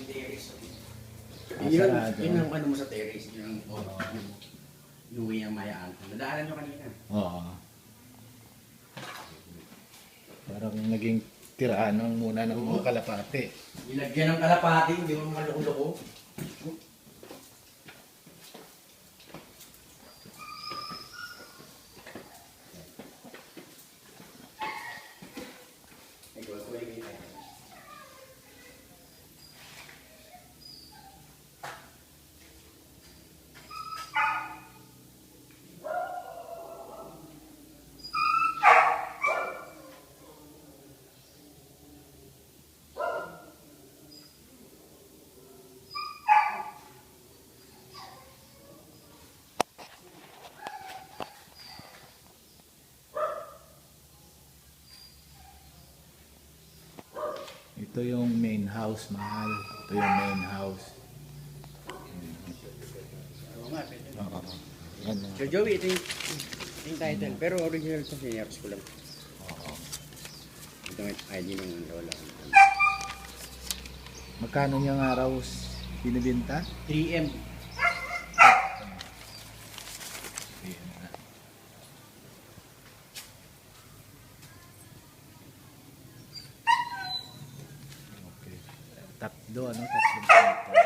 terrace. Sarado. Yun ang ano mo sa terrace. Yun ang inuwi ang mayaan. Nadaanan nyo kanina. Oo. Parang naging tiraan ng muna ng mga kalapate. Nilagyan ng kalapati, hindi mo maloko-loko. Ito yung main house, mahal. Ito yung main house. Oo nga, pwede. Oo. Yan. So Joey, ito yung title. Pero original sa seniors ko lang. Oo. Ito yung ID ng lola. Magkano niyang araw binibenta? 3M. Okay. Tatlo, ano? Tatlong pinto.